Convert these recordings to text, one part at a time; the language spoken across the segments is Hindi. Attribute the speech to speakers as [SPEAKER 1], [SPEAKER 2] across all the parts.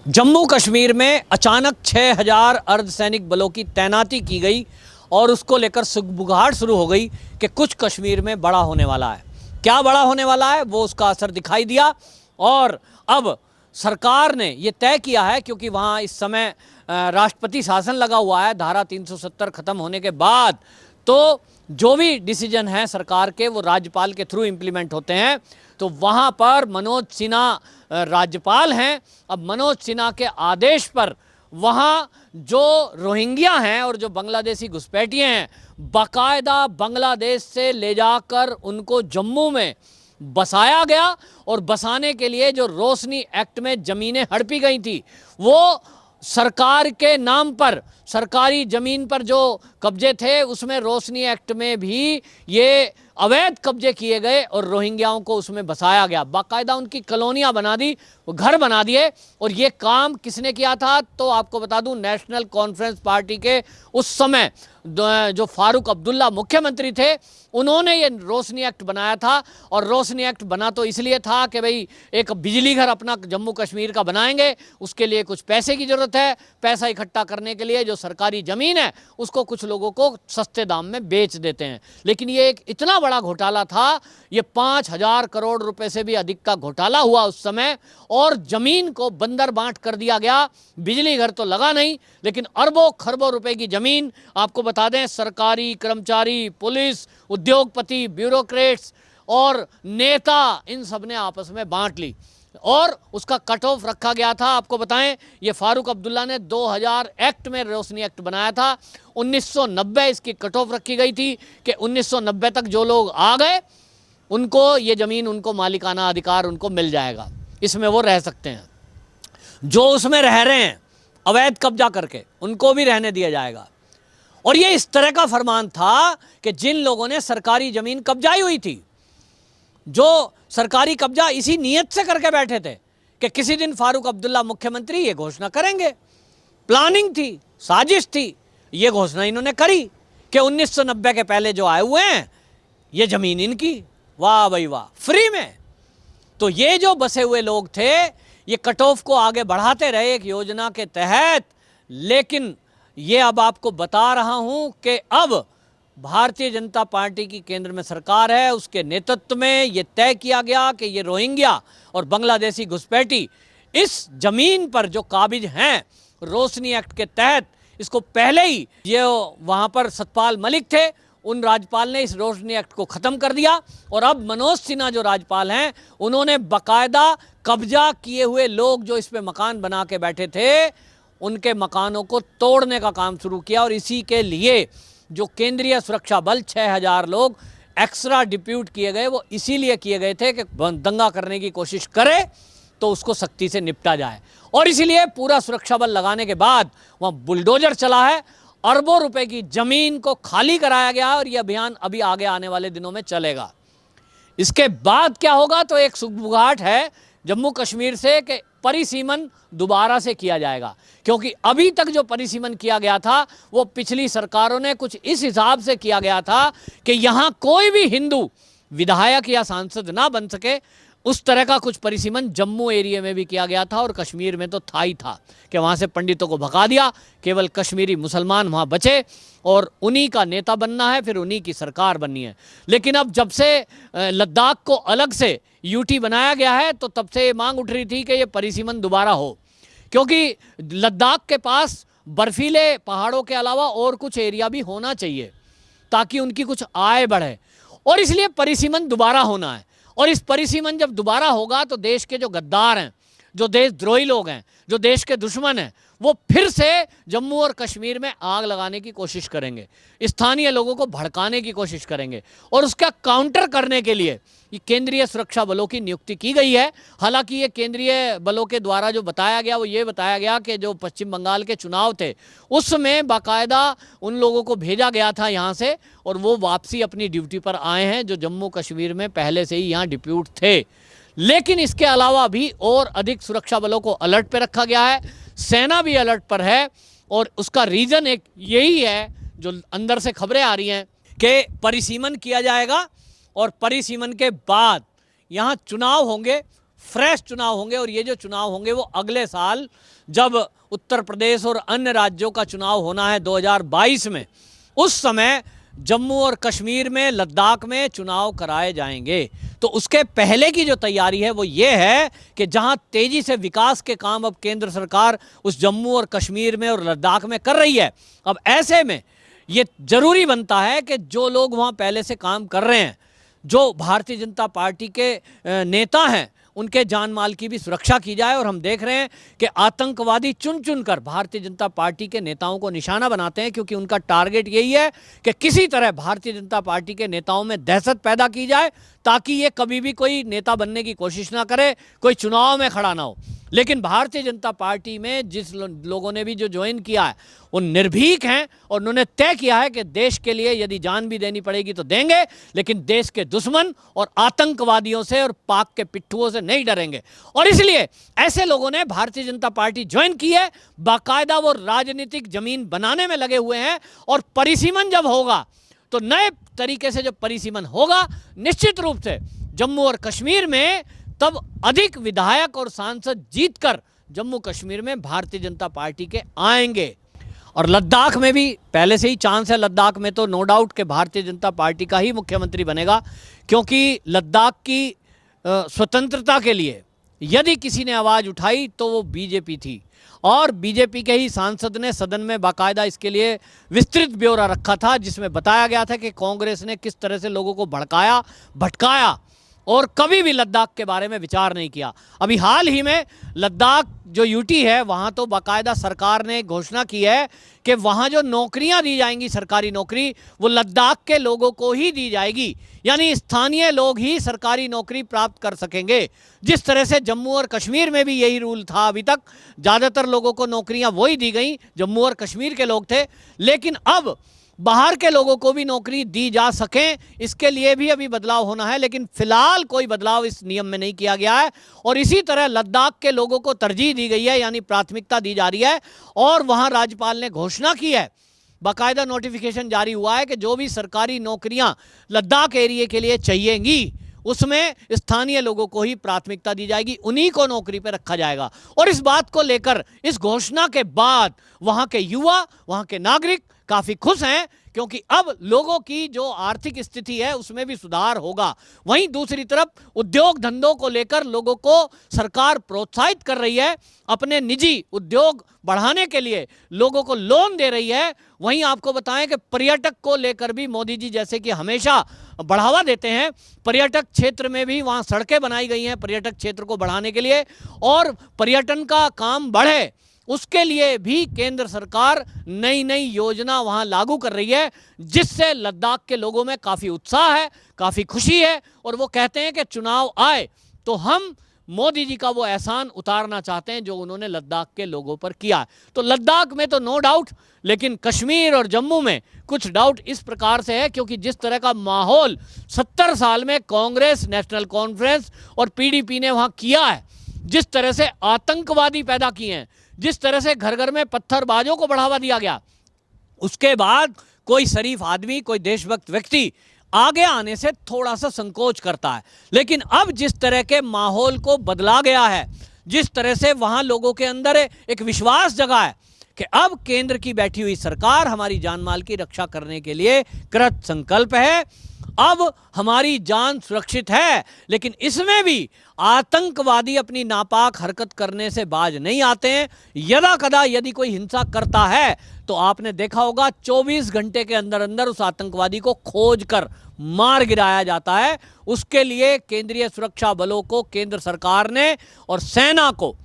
[SPEAKER 1] जम्मू कश्मीर में अचानक 6000 अर्धसैनिक बलों की तैनाती की गई और उसको लेकर सुगबुगाहट शुरू हो गई कि कुछ कश्मीर में बड़ा होने वाला है। क्या बड़ा होने वाला है वो उसका असर दिखाई दिया और अब सरकार ने ये तय किया है, क्योंकि वहाँ इस समय राष्ट्रपति शासन लगा हुआ है धारा 370 खत्म होने के बाद, तो जो भी डिसीजन है सरकार के वो राज्यपाल के थ्रू इम्प्लीमेंट होते हैं। तो वहाँ पर मनोज सिन्हा राज्यपाल हैं। अब मनोज सिन्हा के आदेश पर वहाँ जो रोहिंग्या हैं और जो बांग्लादेशी घुसपैठिए हैं, बाकायदा बांग्लादेश से ले जाकर उनको जम्मू में बसाया गया और बसाने के लिए जो रोशनी एक्ट में ज़मीनें हड़पी गई थी, वो सरकार के नाम पर सरकारी ज़मीन पर जो कब्जे थे उसमें रोशनी एक्ट में भी ये अवैध कब्जे किए गए और रोहिंग्याओं को उसमें बसाया गया। बाकायदा उनकी कॉलोनियां बना दी, घर बना दिए। और ये काम किसने किया था तो आपको बता दूं, नेशनल कॉन्फ्रेंस पार्टी के उस समय जो फारूक अब्दुल्ला मुख्यमंत्री थे, उन्होंने ये रोशनी एक्ट बनाया था। और रोशनी एक्ट बना तो इसलिए था कि भाई एक बिजली घर अपना जम्मू कश्मीर का बनाएंगे, उसके लिए कुछ पैसे की ज़रूरत है। पैसा इकट्ठा करने के लिए जो सरकारी ज़मीन है उसको कुछ लोगों को सस्ते दाम में बेच देते हैं। लेकिन ये एक इतना बड़ा घोटाला था, ये 5000 करोड़ रुपए से भी अधिक का घोटाला हुआ उस समय, और ज़मीन को बंदर बांट कर दिया गया। बिजली घर तो लगा नहीं, लेकिन अरबों खरबों रुपए की ज़मीन, आपको बता दें, सरकारी कर्मचारी, पुलिस, उद्योगपति, ब्यूरोक्रेट्स और नेता, इन सब ने आपस में बांट ली और उसका कट ऑफ रखा गया था। आपको बताएं, ये फारूक अब्दुल्ला ने 2000 एक्ट में रोशनी एक्ट बनाया था। 1990 इसकी कट ऑफ रखी गई थी कि 1990 तक जो लोग आ गए उनको ये ज़मीन, उनको मालिकाना अधिकार उनको मिल जाएगा, इसमें वो रह सकते हैं। जो उसमें रह रहे हैं अवैध कब्जा करके, उनको भी रहने दिया जाएगा। और ये इस तरह का फरमान था कि जिन लोगों ने सरकारी ज़मीन कब्जाई हुई थी, जो सरकारी कब्जा इसी नीयत से करके बैठे थे कि किसी दिन फारूक अब्दुल्ला मुख्यमंत्री ये घोषणा करेंगे, प्लानिंग थी, साजिश थी, ये घोषणा इन्होंने करी कि 1990 के पहले जो आए हुए हैं ये ज़मीन इनकी। वाह भाई वाह, फ्री में। तो ये जो बसे हुए लोग थे ये कट ऑफ को आगे बढ़ाते रहे एक योजना के तहत। लेकिन ये अब आपको बता रहा हूं कि अब भारतीय जनता पार्टी की केंद्र में सरकार है, उसके नेतृत्व में ये तय किया गया कि ये रोहिंग्या और बांग्लादेशी घुसपैठी इस जमीन पर जो काबिज हैं रोशनी एक्ट के तहत, इसको पहले ही ये वहाँ पर सतपाल मलिक थे, उन राज्यपाल ने इस रोशनी एक्ट को ख़त्म कर दिया। और अब मनोज सिन्हा जो राज्यपाल हैं, उन्होंने बाकायदा कब्जा किए हुए लोग जो इस पे मकान बना के बैठे थे, उनके मकानों को तोड़ने का काम शुरू किया। और इसी के लिए जो केंद्रीय सुरक्षा बल 6000 लोग एक्स्ट्रा डिप्यूट किए गए, वो इसीलिए किए गए थे कि दंगा करने की कोशिश करे तो उसको सख्ती से निपटा जाए। और इसीलिए पूरा सुरक्षा बल लगाने के बाद वहाँ बुलडोजर चला है, अरबों रुपए की ज़मीन को खाली कराया गया है और ये अभियान अभी आगे आने वाले दिनों में चलेगा। इसके बाद क्या होगा तो एक सुगबुगाहट है जम्मू कश्मीर से कि परिसीमन दोबारा से किया जाएगा, क्योंकि अभी तक जो परिसीमन किया गया था वो पिछली सरकारों ने कुछ इस हिसाब से किया गया था कि यहाँ कोई भी हिंदू विधायक या सांसद ना बन सके। उस तरह का कुछ परिसीमन जम्मू एरिया में भी किया गया था और कश्मीर में तो था ही था कि वहाँ से पंडितों को भगा दिया, केवल कश्मीरी मुसलमान वहाँ बचे और उन्हीं का नेता बनना है, फिर उन्हीं की सरकार बननी है। लेकिन अब जब से लद्दाख को अलग से यूटी बनाया गया है तो तब से ये मांग उठ रही थी कि ये परिसीमन दोबारा हो, क्योंकि लद्दाख के पास बर्फीले पहाड़ों के अलावा और कुछ एरिया भी होना चाहिए ताकि उनकी कुछ आय बढ़े, और इसलिए परिसीमन दोबारा होना है। और इस परिसीमन जब दोबारा होगा तो देश के जो गद्दार हैं, जो देशद्रोही लोग हैं, जो देश के दुश्मन हैं, वो फिर से जम्मू और कश्मीर में आग लगाने की कोशिश करेंगे, स्थानीय लोगों को भड़काने की कोशिश करेंगे। और उसका काउंटर करने के लिए ये केंद्रीय सुरक्षा बलों की नियुक्ति की गई है। हालांकि ये केंद्रीय बलों के द्वारा जो बताया गया वो ये बताया गया कि जो पश्चिम बंगाल के चुनाव थे उसमें बाकायदा उन लोगों को भेजा गया था यहाँ से, और वो वापसी अपनी ड्यूटी पर आए हैं जो जम्मू कश्मीर में पहले से ही यहाँ डिप्यूट थे। लेकिन इसके अलावा भी और अधिक सुरक्षा बलों को अलर्ट पर रखा गया है, सेना भी अलर्ट पर है। और उसका रीज़न एक यही है, जो अंदर से खबरें आ रही हैं कि परिसीमन किया जाएगा और परिसीमन के बाद यहाँ चुनाव होंगे, फ्रेश चुनाव होंगे और ये जो चुनाव होंगे वो अगले साल जब उत्तर प्रदेश और अन्य राज्यों का चुनाव होना है 2022 में, उस समय जम्मू और कश्मीर में, लद्दाख में चुनाव कराए जाएंगे। तो उसके पहले की जो तैयारी है वो ये है कि जहां तेजी से विकास के काम अब केंद्र सरकार उस जम्मू और कश्मीर में और लद्दाख में कर रही है, अब ऐसे में ये जरूरी बनता है कि जो लोग वहां पहले से काम कर रहे हैं, जो भारतीय जनता पार्टी के नेता हैं, उनके जान माल की भी सुरक्षा की जाए। और हम देख रहे हैं कि आतंकवादी चुन चुनकर भारतीय जनता पार्टी के नेताओं को निशाना बनाते हैं, क्योंकि उनका टारगेट यही है कि किसी तरह भारतीय जनता पार्टी के नेताओं में दहशत पैदा की जाए, ताकि ये कभी भी कोई नेता बनने की कोशिश ना करे, कोई चुनाव में खड़ा ना हो। लेकिन भारतीय जनता पार्टी में जिस लोगों ने भी जो ज्वाइन किया है वो निर्भीक हैं और उन्होंने तय किया है कि देश के लिए यदि जान भी देनी पड़ेगी तो देंगे, लेकिन देश के दुश्मन और आतंकवादियों से और पाक के पिट्ठुओं से नहीं डरेंगे। और इसलिए ऐसे लोगों ने भारतीय जनता पार्टी ज्वाइन की है, बाकायदा वो राजनीतिक जमीन बनाने में लगे हुए हैं। और परिसीमन जब होगा तो नए तरीके से जब परिसीमन होगा, निश्चित रूप से जम्मू और कश्मीर में तब अधिक विधायक और सांसद जीतकर जम्मू कश्मीर में भारतीय जनता पार्टी के आएंगे। और लद्दाख में भी पहले से ही चांस है, लद्दाख में तो नो डाउट कि भारतीय जनता पार्टी का ही मुख्यमंत्री बनेगा, क्योंकि लद्दाख की स्वतंत्रता के लिए यदि किसी ने आवाज़ उठाई तो वो बीजेपी थी। और बीजेपी के ही सांसद ने सदन में बाकायदा इसके लिए विस्तृत ब्यौरा रखा था, जिसमें बताया गया था कि कांग्रेस ने किस तरह से लोगों को भड़काया, भटकाया और कभी भी लद्दाख के बारे में विचार नहीं किया। अभी हाल ही में लद्दाख जो यूटी है, वहाँ तो बाकायदा सरकार ने घोषणा की है कि वहाँ जो नौकरियाँ दी जाएंगी, सरकारी नौकरी, वो लद्दाख के लोगों को ही दी जाएगी, यानी स्थानीय लोग ही सरकारी नौकरी प्राप्त कर सकेंगे। जिस तरह से जम्मू और कश्मीर में भी यही रूल था, अभी तक ज़्यादातर लोगों को नौकरियाँ वही दी गई, जम्मू और कश्मीर के लोग थे। लेकिन अब बाहर के लोगों को भी नौकरी दी जा सकें, इसके लिए भी अभी बदलाव होना है, लेकिन फिलहाल कोई बदलाव इस नियम में नहीं किया गया है। और इसी तरह लद्दाख के लोगों को तरजीह दी गई है, यानी प्राथमिकता दी जा रही है। और वहां राज्यपाल ने घोषणा की है, बाकायदा नोटिफिकेशन जारी हुआ है कि जो भी सरकारी नौकरियां लद्दाख एरिया के लिए चाहिएंगी, उसमें स्थानीय लोगों को ही प्राथमिकता दी जाएगी, उन्हीं को नौकरी पर रखा जाएगा। और इस बात को लेकर इस घोषणा के बाद वहां के युवा, वहां के नागरिक काफी खुश हैं, क्योंकि अब लोगों की जो आर्थिक स्थिति है उसमें भी सुधार होगा। वहीं दूसरी तरफ उद्योग धंधों को लेकर लोगों को सरकार प्रोत्साहित कर रही है, अपने निजी उद्योग बढ़ाने के लिए लोगों को लोन दे रही है। वहीं आपको बताएं कि पर्यटक को लेकर भी मोदी जी जैसे कि हमेशा बढ़ावा देते हैं, पर्यटक क्षेत्र में भी वहां सड़कें बनाई गई हैं पर्यटक क्षेत्र को बढ़ाने के लिए, और पर्यटन का काम बढ़े उसके लिए भी केंद्र सरकार नई नई योजना वहां लागू कर रही है, जिससे लद्दाख के लोगों में काफ़ी उत्साह है, काफ़ी खुशी है। और वो कहते हैं कि चुनाव आए तो हम मोदी जी का वो एहसान उतारना चाहते हैं जो उन्होंने लद्दाख के लोगों पर किया। तो लद्दाख में तो नो डाउट, लेकिन कश्मीर और जम्मू में कुछ डाउट इस प्रकार से है, क्योंकि जिस तरह का माहौल 70 साल में कांग्रेस, नेशनल कॉन्फ्रेंस और पीडीपी ने वहाँ किया है, जिस तरह से आतंकवादी पैदा किए हैं, जिस तरह से घर घर में पत्थरबाजों को बढ़ावा दिया गया, उसके बाद कोई शरीफ आदमी, कोई देशभक्त व्यक्ति आगे आने से थोड़ा सा संकोच करता है। लेकिन अब जिस तरह के माहौल को बदला गया है, जिस तरह से वहां लोगों के अंदर एक विश्वास जगा है कि अब केंद्र की बैठी हुई सरकार हमारी जान माल की रक्षा करने के लिए कृत संकल्प है, अब हमारी जान सुरक्षित है। लेकिन इसमें भी आतंकवादी अपनी नापाक हरकत करने से बाज नहीं आते हैं। यदा कदा यदि कोई हिंसा करता है तो आपने देखा होगा 24 घंटे के अंदर अंदर उस आतंकवादी को खोज कर मार गिराया जाता है। उसके लिए केंद्रीय सुरक्षा बलों को केंद्र सरकार ने और सेना को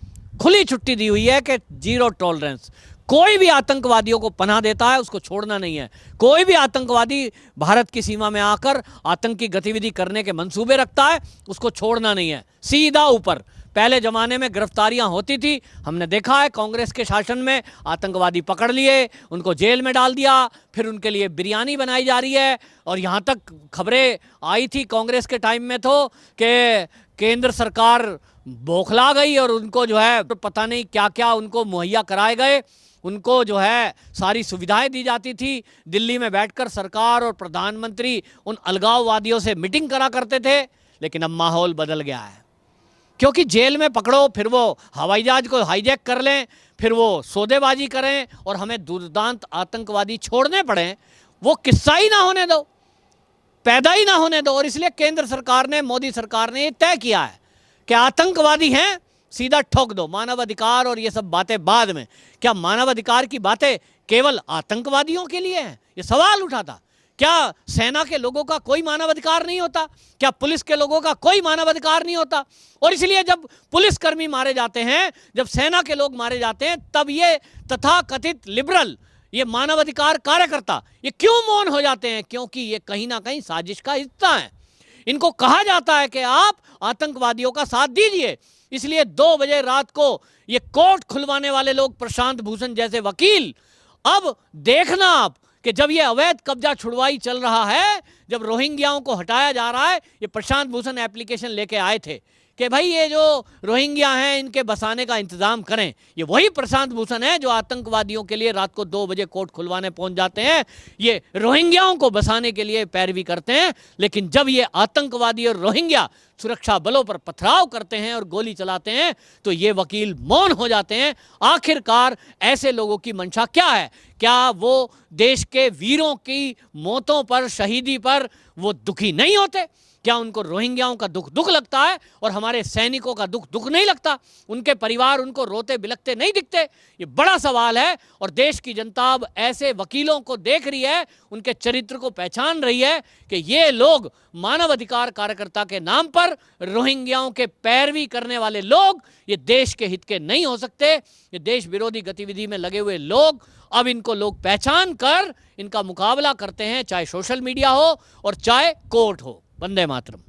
[SPEAKER 1] खुली छुट्टी दी हुई है कि जीरो टॉलरेंस। कोई भी आतंकवादियों को पनाह देता है उसको छोड़ना नहीं है। कोई भी आतंकवादी भारत की सीमा में आकर आतंकी गतिविधि करने के मंसूबे रखता है उसको छोड़ना नहीं है, सीधा ऊपर। पहले ज़माने में गिरफ्तारियां होती थी, हमने देखा है कांग्रेस के शासन में आतंकवादी पकड़ लिए, उनको जेल में डाल दिया, फिर उनके लिए बिरयानी बनाई जा रही है। और यहाँ तक खबरें आई थी कांग्रेस के टाइम में तो कि केंद्र सरकार बौखला गई और उनको जो है पता नहीं क्या क्या उनको मुहैया कराए गए, उनको जो है सारी सुविधाएं दी जाती थी। दिल्ली में बैठकर सरकार और प्रधानमंत्री उन अलगाववादियों से मीटिंग करा करते थे। लेकिन अब माहौल बदल गया है, क्योंकि जेल में पकड़ो, फिर वो हवाई जहाज को हाईजैक कर लें, फिर वो सौदेबाजी करें और हमें दुर्दांत आतंकवादी छोड़ने पड़े, वो किस्सा ही ना होने दो, पैदा ही ना होने दो। और इसलिए केंद्र सरकार ने, मोदी सरकार ने ये तय किया है कि आतंकवादी हैं, सीधा ठोक दो। मानवाधिकार और ये सब बातें बाद में। क्या मानवाधिकार की बातें केवल आतंकवादियों के लिए हैं? ये सवाल उठा था। क्या सेना के लोगों का कोई मानवाधिकार नहीं होता? क्या पुलिस के लोगों का कोई मानवाधिकार नहीं होता? और इसलिए जब पुलिसकर्मी मारे जाते हैं, जब सेना के लोग मारे जाते हैं, तब ये तथाकथित लिबरल, ये मानवाधिकार कार्यकर्ता, ये क्यों मौन हो जाते हैं? क्योंकि ये कहीं ना कहीं साजिश का हिस्सा है। इनको कहा जाता है कि आप आतंकवादियों का साथ दीजिए। इसलिए 2 बजे रात को ये कोर्ट खुलवाने वाले लोग, प्रशांत भूषण जैसे वकील, अब देखना आप कि जब ये अवैध कब्जा छुड़वाई चल रहा है, जब रोहिंग्याओं को हटाया जा रहा है, ये प्रशांत भूषण एप्लीकेशन लेके आए थे कि भाई ये जो रोहिंग्या हैं इनके बसाने का इंतजाम करें। ये वही प्रशांत भूषण है जो आतंकवादियों के लिए रात को 2 बजे कोर्ट खुलवाने पहुंच जाते हैं, ये रोहिंग्याओं को बसाने के लिए पैरवी करते हैं। लेकिन जब ये आतंकवादी और रोहिंग्या सुरक्षा बलों पर पथराव करते हैं और गोली चलाते हैं, तो ये वकील मौन हो जाते हैं। आखिरकार ऐसे लोगों की मंशा क्या है? क्या वो देश के वीरों की मौतों पर, शहीदी पर वो दुखी नहीं होते? क्या उनको रोहिंग्याओं का दुख लगता है और हमारे सैनिकों का दुख नहीं लगता? उनके परिवार उनको रोते बिलखते नहीं दिखते? ये बड़ा सवाल है। और देश की जनता अब ऐसे वकीलों को देख रही है, उनके चरित्र को पहचान रही है कि ये लोग मानवाधिकार कार्यकर्ता के नाम पर रोहिंग्याओं के पैरवी करने वाले लोग ये देश के हित के नहीं हो सकते। ये देश विरोधी गतिविधि में लगे हुए लोग, अब इनको लोग पहचान कर इनका मुकाबला करते हैं, चाहे सोशल मीडिया हो और चाहे कोर्ट हो। वंदे मातरम।